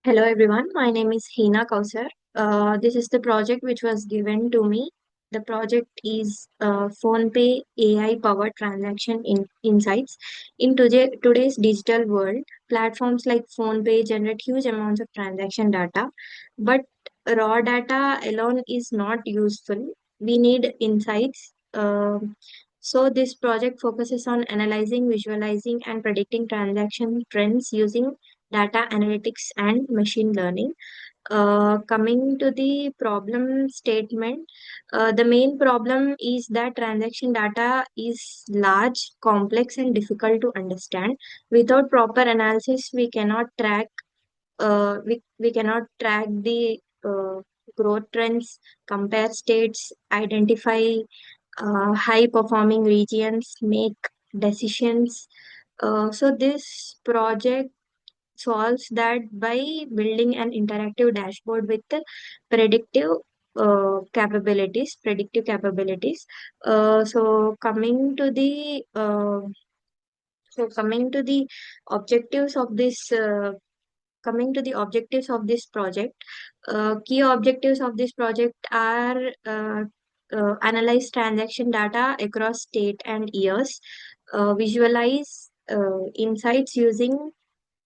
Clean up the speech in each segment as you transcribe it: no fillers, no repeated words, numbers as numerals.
Hello everyone, my name is Hina Kausar. This is the project which was given to me. The project is PhonePe AI powered transaction insights. In today's digital world, platforms like PhonePe generate huge amounts of transaction data, but raw data alone is not useful. We need insights. So this project focuses on analyzing, visualizing, and predicting transaction trends using data analytics and machine learning. Coming to the problem statement, the main problem is that transaction data is large, complex, and difficult to understand. Without proper analysis, we cannot track the growth trends, compare states, identify high performing regions, make decisions. So this project solves that by building an interactive dashboard with the predictive predictive capabilities. So coming to the objectives of this coming to the objectives of this project, key objectives of this project are analyze transaction data across state and years, visualize insights using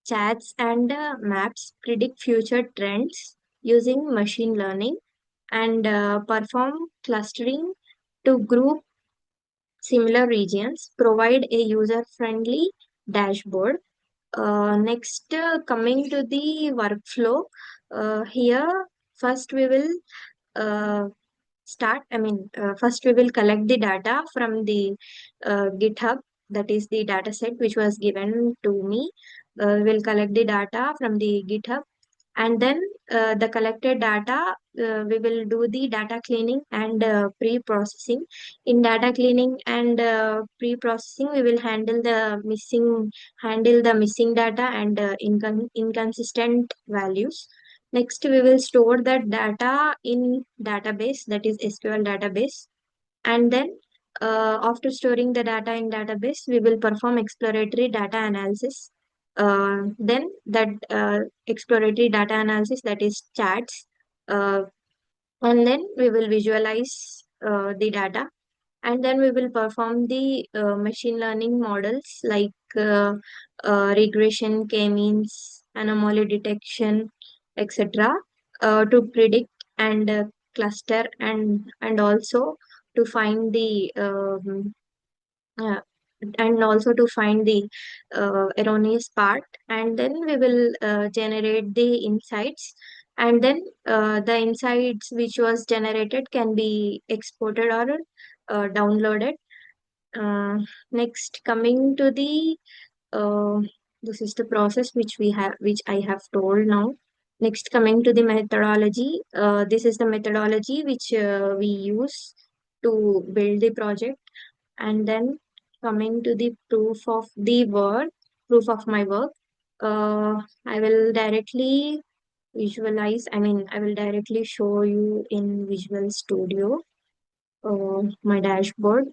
chats and maps, predict future trends using machine learning, and perform clustering to group similar regions, provide a user friendly dashboard. Next, coming to the workflow, here first we will uh, first we will collect the data from the GitHub, that is the data set which was given to me. We'll collect the data from the GitHub, and then the collected data, we will do the data cleaning and pre-processing. In data cleaning and pre-processing, we will handle the missing data and inconsistent values. Next, we will store that data in database, that is SQL database, and then after storing the data in database, we will perform exploratory data analysis. Then that exploratory data analysis, that is charts, uh, and then we will visualize the data, and then we will perform the machine learning models like regression, k-means, anomaly detection, etc., to predict and cluster and also to find the uh, erroneous part, and then we will generate the insights, and then the insights which was generated can be exported or downloaded. uh, Next, coming to the uh, this is the process which I have told now. Next, coming to the methodology, this is the methodology which we use to build the project. And then coming to the proof of my work, I will directly I will directly show you in Visual Studio my dashboard.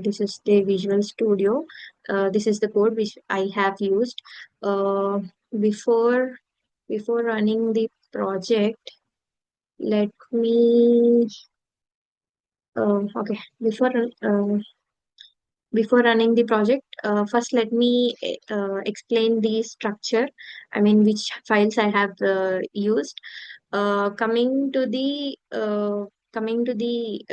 This is the Visual Studio. This is the code which I have used. Uh, before before running the project, let me okay before running the project, first let me explain the structure, which files I have used. uh, coming to the uh, Coming to the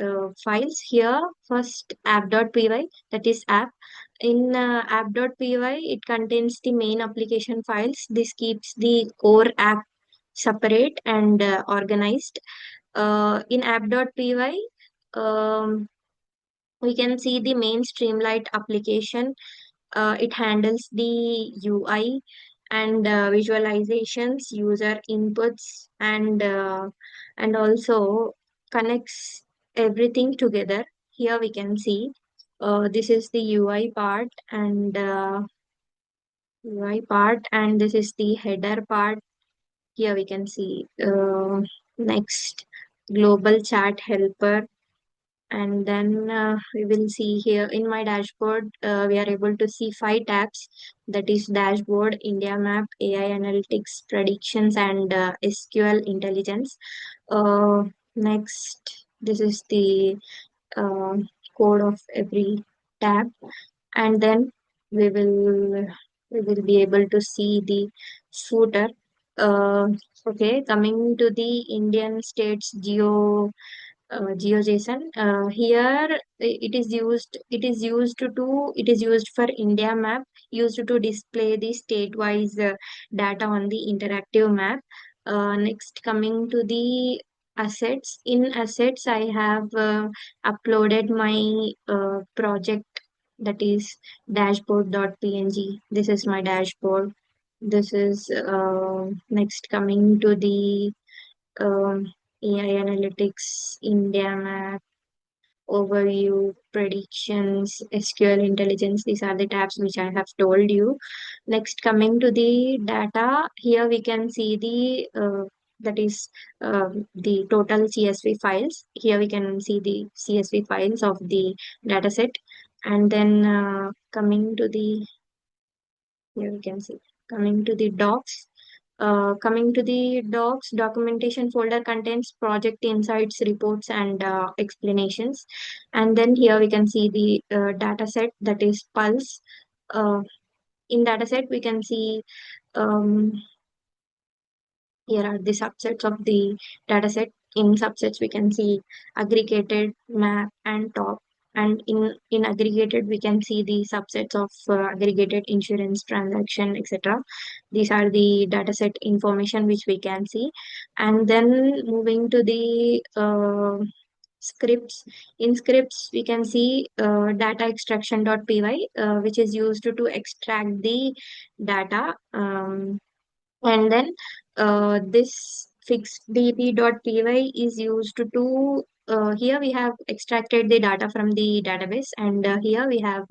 files here, first app.py, that is app. In app.py, it contains the main application files. This keeps the core app separate and organized. In app.py, um, we can see the main Streamlight application. It handles the UI and visualizations, user inputs, and also connects everything together. Here we can see this is the UI part, and this is the header part. Here we can see next global chat helper, And then we will see here in my dashboard, we are able to see five tabs, that is dashboard, India map, AI analytics, predictions, and SQL intelligence. uh, Next, this is the uh, code of every tab. And then we will we will be able to see the footer. uh, okay, coming to the Indian states GeoJSON. Here it is used for India map, used to display the state-wise data on the interactive map. Next, coming to the assets. In assets, I have uploaded my project, that is dashboard.png. This is my dashboard. This is next, coming to the AI analytics, India map, overview, predictions, SQL intelligence. These are the tabs which I have told you. Next, coming to the data, here we can see the that is the total CSV files. Here we can see the CSV files of the dataset. And then here we can see, coming to the docs. Coming to the docs, documentation folder contains project insights, reports, and explanations. And then here we can see the data set, that is Pulse. Uh, in data set, we can see um, here are the subsets of the dataset. In subsets, we can see aggregated, map, and top. And in aggregated, we can see the subsets of aggregated insurance transaction, etc. These are the dataset information which we can see. And then moving to the scripts. In scripts, we can see data extraction.py, which is used to extract the data. And then this fixed db.py is used to here we have extracted the data from the database, and here we have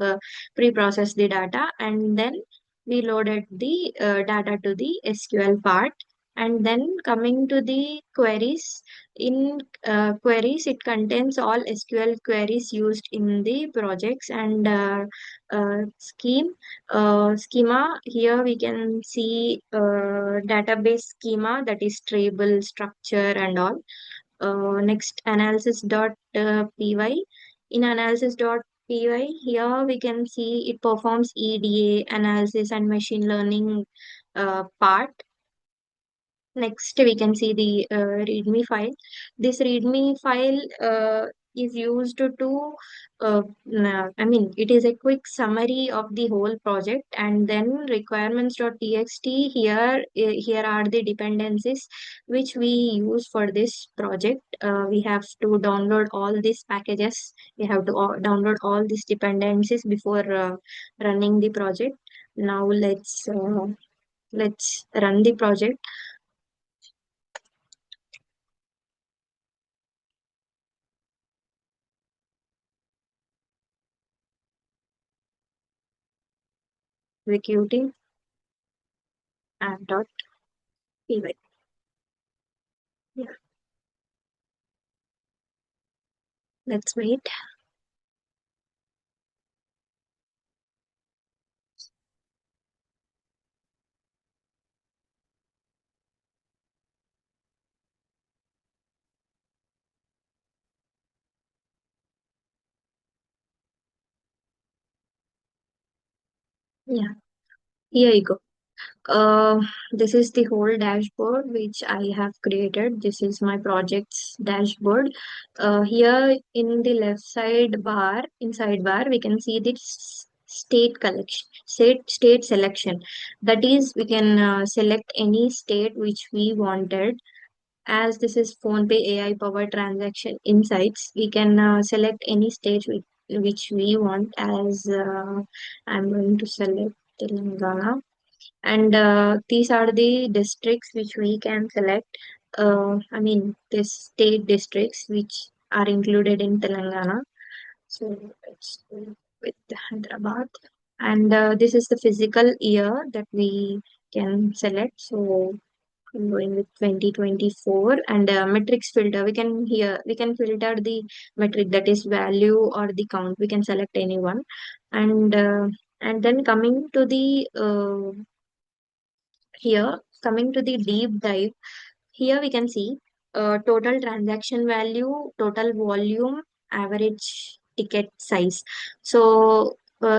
pre-processed the data, and then we loaded the data to the SQL part. And then coming to the queries. In queries, it contains all SQL queries used in the projects. And schema, here we can see database schema, that is table structure and all. Next, analysis.py. In analysis.py, here we can see it performs EDA analysis and machine learning part. Next, we can see the README file. This README file is used to, it is a quick summary of the whole project. And then requirements.txt, here are the dependencies which we use for this project. We have to download all these packages. We have to download all these dependencies before running the project. Now let's run the project. Executing app.py. Yeah, let's wait. Yeah, here you go. Uh, this is the whole dashboard which I have created. This is my project's dashboard. Here in the left side bar, inside bar, we can see the state selection. That is, we can select any state which we wanted. As this is PhonePe AI powered transaction insights, we can select any state which we want. As I'm going to select Telangana. And these are the districts which we can select. The state districts which are included in Telangana. So let's go with Hyderabad. And this is the physical year that we can select. So I'm going with 2024 and metrics filter. We can filter the metric, that is value or the count. We can select any one, and then coming to the deep dive. Here we can see total transaction value, total volume, average ticket size. So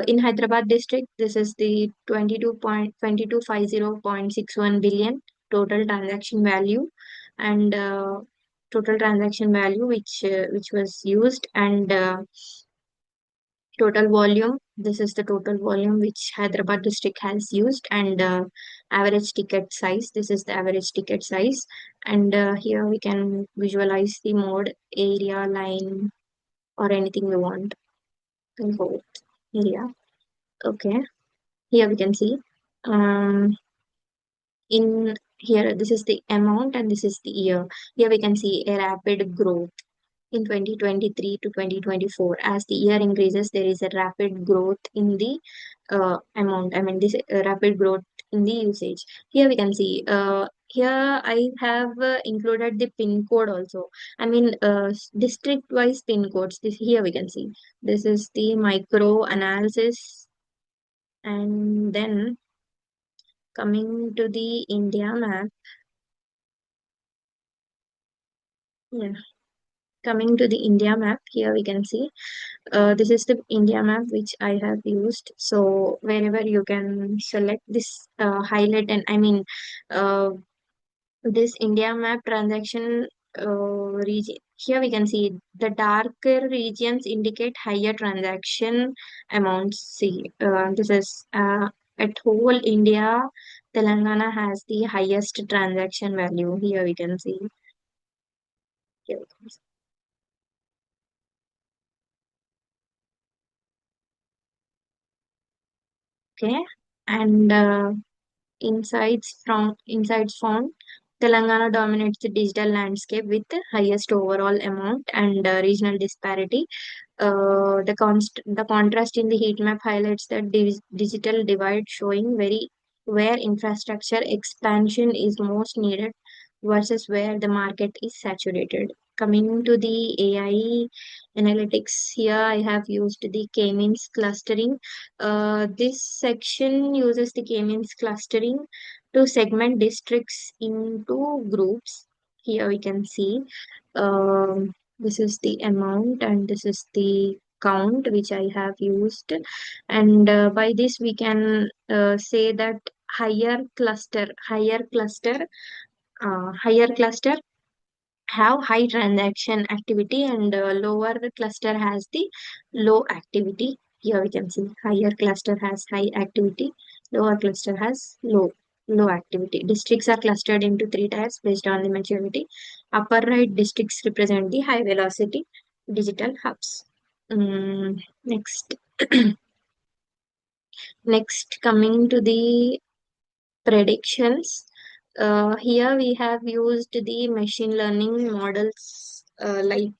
in Hyderabad district, this is the 22.2250.61 billion total transaction value, and total transaction value which was used, and total volume. This is the total volume which Hyderabad district has used, and average ticket size. This is the average ticket size, and here we can visualize the mode, area, line, or anything we want. We'll go with area. Okay. Here we can see. In here, this is the amount and this is the year. Here we can see a rapid growth in 2023 to 2024. As the year increases, there is a rapid growth in the amount. I mean, this rapid growth in the usage. Here we can see. Here I have included the pin code also. I mean, district-wise pin codes. This here we can see. This is the micro analysis, and then coming to the India map. Yeah, coming to the India map. Here we can see. This is the India map which I have used. So wherever you can select this highlight, and I mean uh, this India map transaction region. Here we can see the darker regions indicate higher transaction amounts. See, this is at whole India. Telangana has the highest transaction value. Here we can see. Here we can see. Okay, and insights found, Telangana dominates the digital landscape with the highest overall amount and regional disparity. The contrast in the heat map highlights the digital divide, showing very where infrastructure expansion is most needed versus where the market is saturated. Coming to the AI analytics, here I have used the K-means clustering. This section uses the K-means clustering to segment districts into groups. Here we can see this is the amount and this is the count which I have used, and by this we can say that higher cluster have high transaction activity, and lower cluster has the low activity. Here we can see higher cluster has high activity, lower cluster has low activity. Districts are clustered into three tiers based on the maturity. Upper right districts represent the high velocity digital hubs. Next, next coming to the predictions. Here we have used the machine learning models like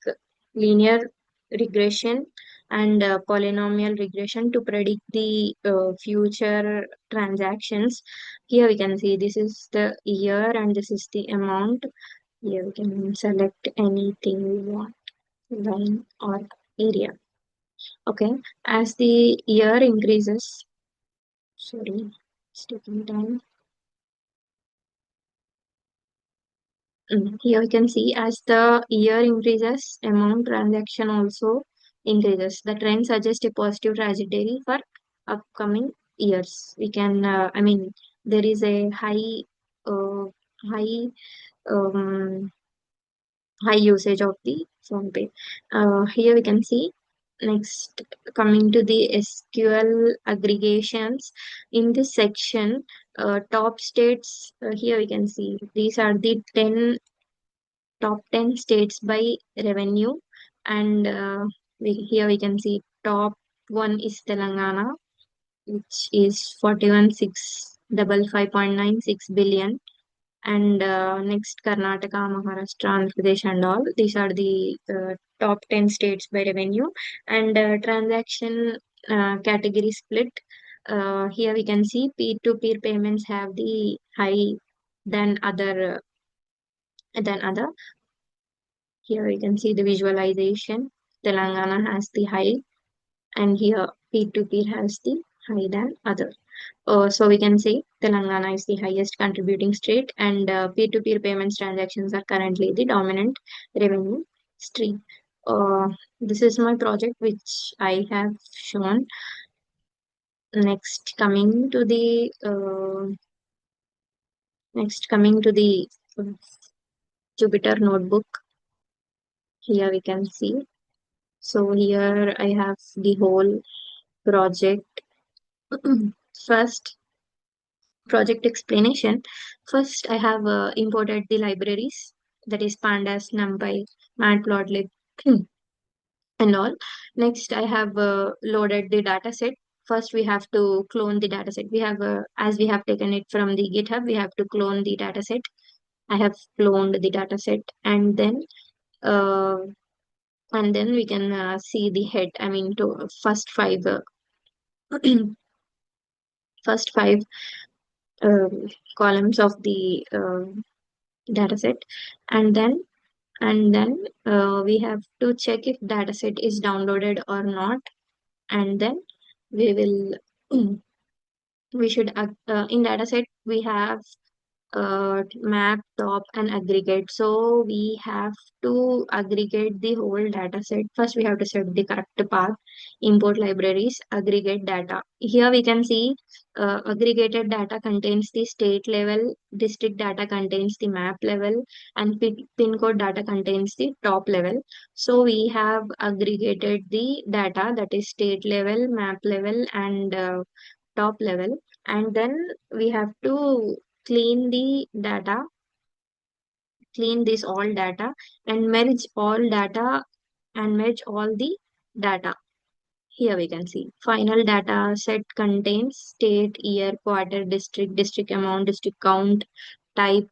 linear regression and polynomial regression to predict the future transactions. Here we can see this is the year and this is the amount. Here we can select anything we want, line or area. Okay, as the year increases, sorry, it's taking time. Here we can see as the year increases, amount transaction also increases. The trend suggests a positive trajectory for upcoming years. We can, I mean, there is a high, um, high usage of the PhonePe. Here we can see next coming to the SQL aggregations. In this section, top states, here we can see these are the 10 top 10 states by revenue, and here we can see top one is Telangana, which is 41,655.96 billion, and next Karnataka, Maharashtra, Andhra Pradesh, and all these are the top 10 states by revenue, and transaction category split. Here we can see peer-to-peer payments have the high then other. Here you can see the visualization. Telangana has the high, and here P2P has the high than other. So we can say Telangana is the highest contributing state, and peer-to-peer payments transactions are currently the dominant revenue stream. Uh, this is my project which I have shown. Next, coming to the uh, Jupyter notebook. Here we can see. So here I have the whole project. First, project explanation. First, I have imported the libraries, that is pandas, numpy, matplotlib, and all. Next, I have loaded the data set. First, we have to clone the data set. We have, as we have taken it from the GitHub, we have to clone the data set. I have cloned the data set, uh, and then we can see the head. I mean, to first five, first five um columns of the data set, and then we have to check if dataset is downloaded or not, and then we will we should in dataset we have map, top, and aggregate. So we have to aggregate the whole data set. First, we have to set the correct path, import libraries, aggregate data. Here we can see aggregated data contains the state level, district data contains the map level, and pin code data contains the top level. So we have aggregated the data, that is state level, map level, and top level, and then we have to clean the data, clean this all data, and merge all the data. Here we can see final data set contains state, year, quarter, district amount, district count, type,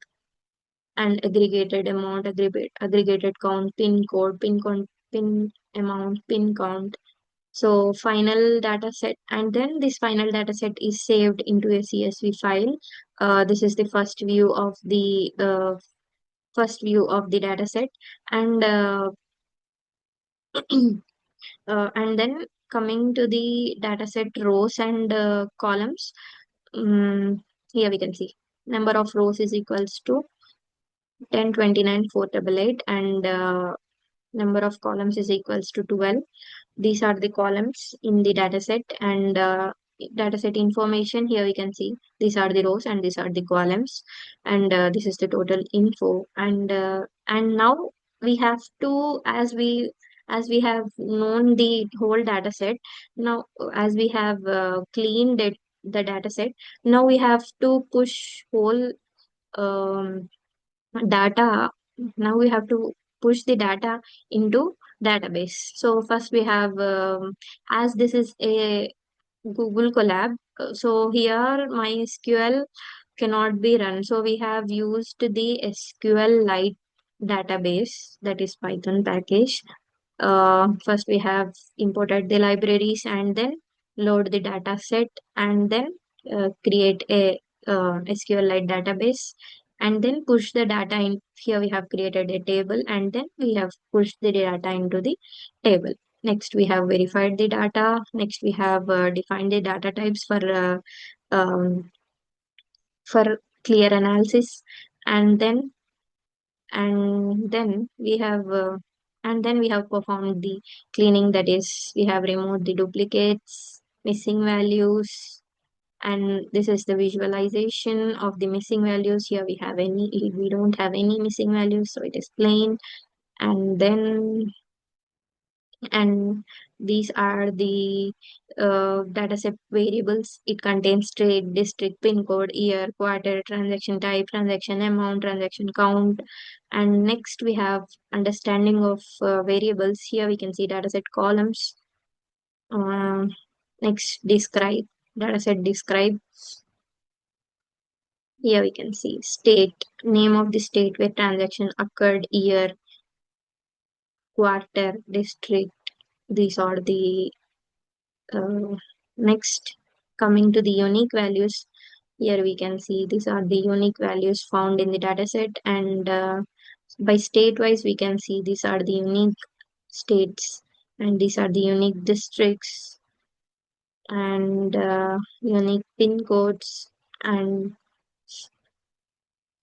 and aggregated amount, aggregated count, pin amount, pin count. So final data set, and then this final data set is saved into a CSV file. This is the first view of the data set, and and then coming to the data set rows and columns. Here we can see number of rows is equals to 10, 29, 488, and number of columns is equals to 12. These are the columns in the dataset, and dataset information. Here we can see these are the rows and these are the columns, and this is the total info. And now we have to, as we have known the whole dataset. Now, as we have cleaned it, the dataset, now we have to push whole um, data. Now we have to push the data into database. So first we have, as this is a Google collab, so here MySQL cannot be run. So we have used the SQLite database, that is Python package. First we have imported the libraries, and then load the data set, and then create a SQLite database, and then push the data in. Here we have created a table, and then we have pushed the data into the table. Next we have verified the data. Next we have defined the data types um, for clear analysis, and then and then we have performed the cleaning, that is we have removed the duplicates, missing values, and this is the visualization of the missing values. Here we don't have any missing values, so it is plain. And then and these are the dataset variables. It contains state, district, pin code, year, quarter, transaction type, transaction amount, transaction count. And next we have understanding of variables. Here we can see dataset columns. Um, Next, describe, dataset describe. Here we can see state, name of the state where transaction occurred, year, quarter, district. These are the next, coming to the unique values. Here we can see these are the unique values found in the dataset, and by state wise we can see these are the unique states, and these are the unique districts, and unique pin codes, and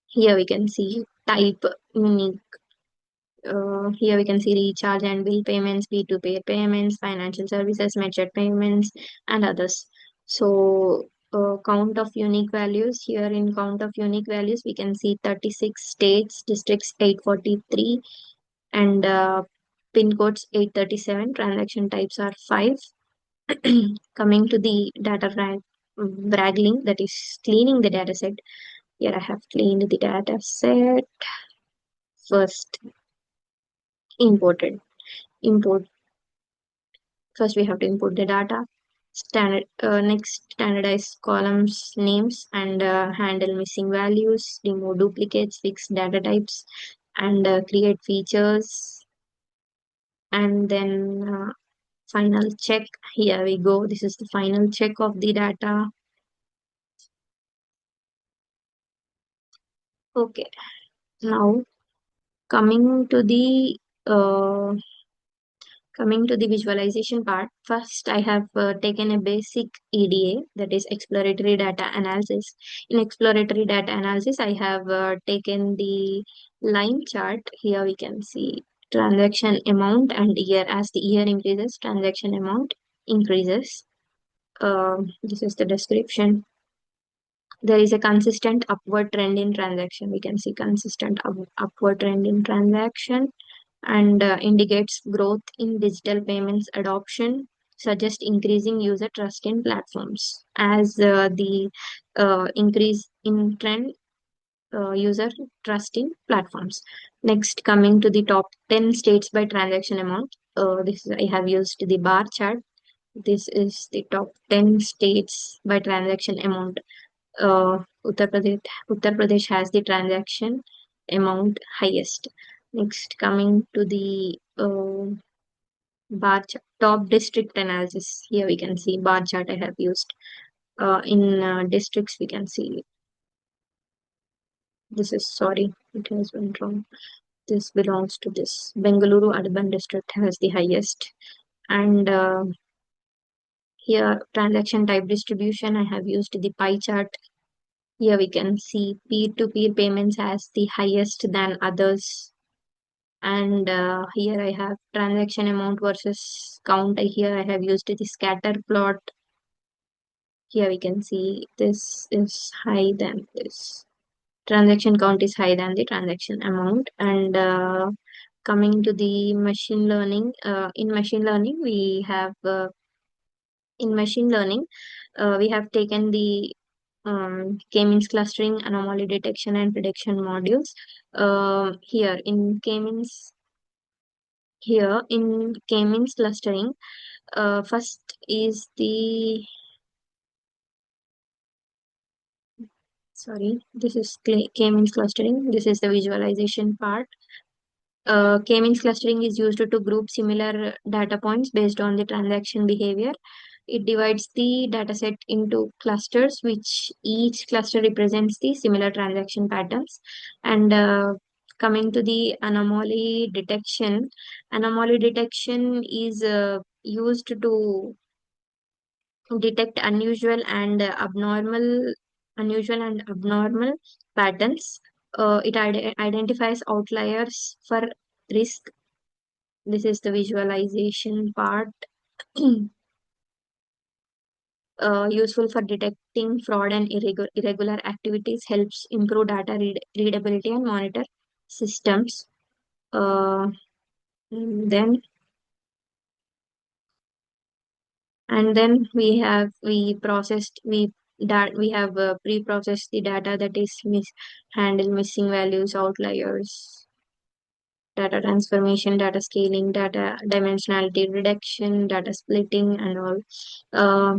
here we can see type unique. Here we can see recharge and bill payments, P2P payments, financial services, method payments, and others. So, count of unique values. Here in count of unique values, we can see 36 states, districts 843, and pin codes 837. Transaction types are 5. Coming to the data wrangling, that is cleaning the data set. Here I have cleaned the data set. First, imported. Import First, we have to import the data. Next, standardize columns names and handle missing values, remove duplicates, fix data types, and create features. And then final check. Here we go. This is the final check of the data. Okay. Now coming to the uh, coming to the visualization part, first I have taken a basic EDA, that is exploratory data analysis. In exploratory data analysis, I have taken the line chart. Here we can see transaction amount and year. As the year increases, transaction amount increases. This is the description. There is a consistent upward trend in transaction. We can see consistent upward trend in transaction, and indicates growth in digital payments adoption, suggest increasing user trust in platforms. As the increase in trend, user trust in platforms. Next, coming to the top 10 states by transaction amount. I have used the bar chart. This is the top 10 states by transaction amount. Uttar Pradesh has the transaction amount highest. Next, coming to the bar chart, top district analysis. Here we can see bar chart I have used. In districts, we can see this is sorry, it has been wrong. This belongs to this. Bengaluru urban district has the highest, and here transaction type distribution. I have used the pie chart. Here we can see peer-to-peer payments as the highest than others. And here I have transaction amount versus count. Here I have used the scatter plot. Here we can see this is high than this. Transaction count is higher than the transaction amount. And coming to the machine learning, in machine learning, we have taken the k-means clustering, anomaly detection, and prediction modules. Here in k-means clustering, first is the sorry, this is k-means clustering. This is the visualization part. K-means clustering is used to group similar data points based on the transaction behavior. It divides the dataset into clusters, which each cluster represents the similar transaction patterns. And coming to the anomaly detection is used to detect unusual and abnormal patterns. It identifies outliers for risk. This is the visualization part. Useful for detecting fraud and irregular activities, helps improve data readability and monitor systems. Uh, then and then we have pre-processed the data, that is handle missing values, outliers, data transformation, data scaling, data dimensionality reduction, data splitting, and all.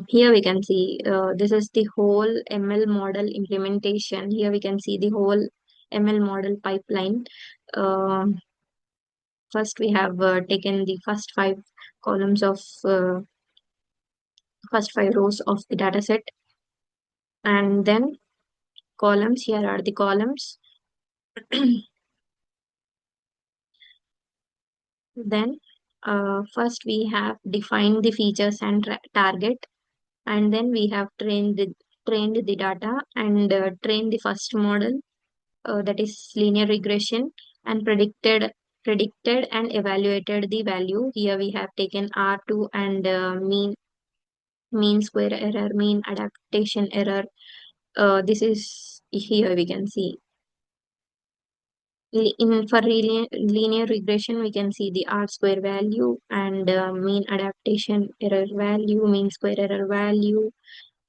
Here we can see this is the whole ML model implementation. Here we can see the whole ML model pipeline. Um First, we have taken the columns of first five rows of the data set, and then columns. Here are the columns. Then first we have defined the features and target, and then we have trained the data and trained the first model, that is linear regression, and predicted and evaluated the value. Here we have taken R2 and mean square error, mean adaptation error. This is here we can see. For linear regression, we can see the R square value and mean adaptation error value, mean square error value,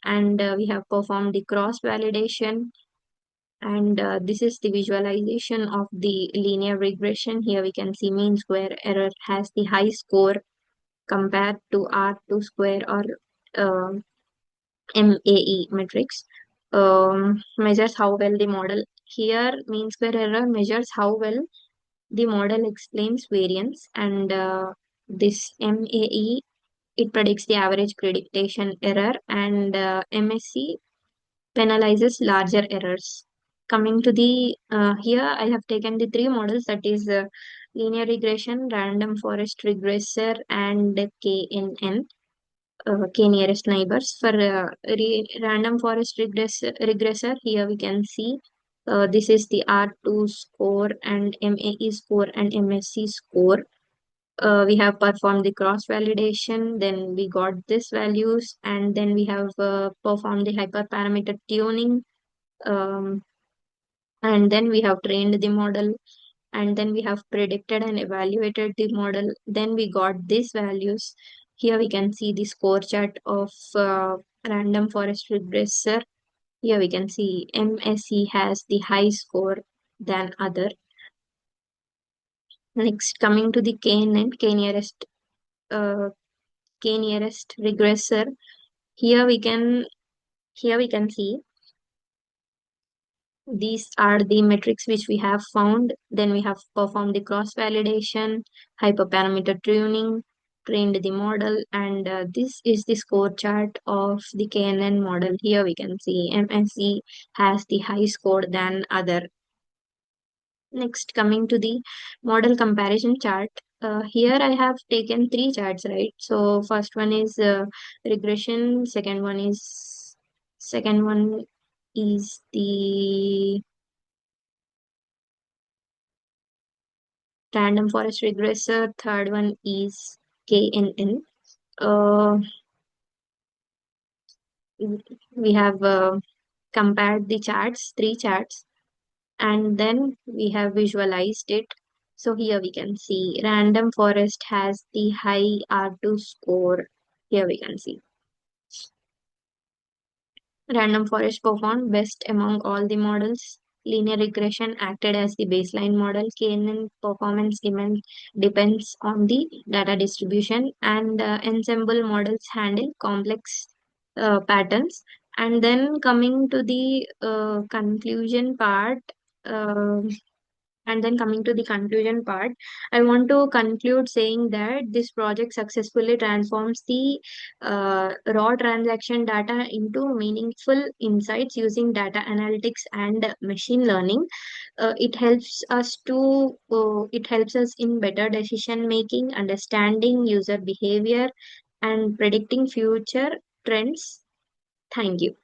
and we have performed the cross validation. And this is the visualization of the linear regression. Here we can see mean square error has the high score compared to R2 square or uh, MAE matrix. Measures how well the model. Here, mean square error measures how well the model explains variance, and this MAE, it predicts the average prediction error, and MSC penalizes larger errors. Coming to the here, I have taken the three models, that is linear regression, random forest regressor, and KNN, K nearest neighbors. For random forest regressor, here we can see this is the R2 score and MAE score and MSC score. We have performed the cross validation, then we got these values, and then we have performed the hyperparameter tuning, um, and then we have trained the model, and then we have predicted and evaluated the model. Then we got these values. Here we can see the score chart of random forest regressor. Here we can see MSE has the high score than other. Next, coming to the KNN, uh, K nearest regressor. Here we can see these are the metrics which we have found. Then we have performed the cross validation, hyperparameter tuning, trained the model, and this is the score chart of the KNN model. Here we can see MSC has the high score than other. Next, coming to the model comparison chart. Here I have taken three charts, right? So first one is regression, second one is the random forest regressor, third one is KNN. Uh, we have compared the charts, three charts, and then we have visualized it. So here we can see random forest has the high R2 score. Here we can see random forest performed best among all the models. Linear regression acted as the baseline model. KNN performance depends on the data distribution, and ensemble models handle complex patterns. And then coming to the conclusion part, uh, I want to conclude saying that this project successfully transforms the raw transaction data into meaningful insights using data analytics and machine learning. It helps us in better decision making, understanding user behavior, and predicting future trends. Thank you.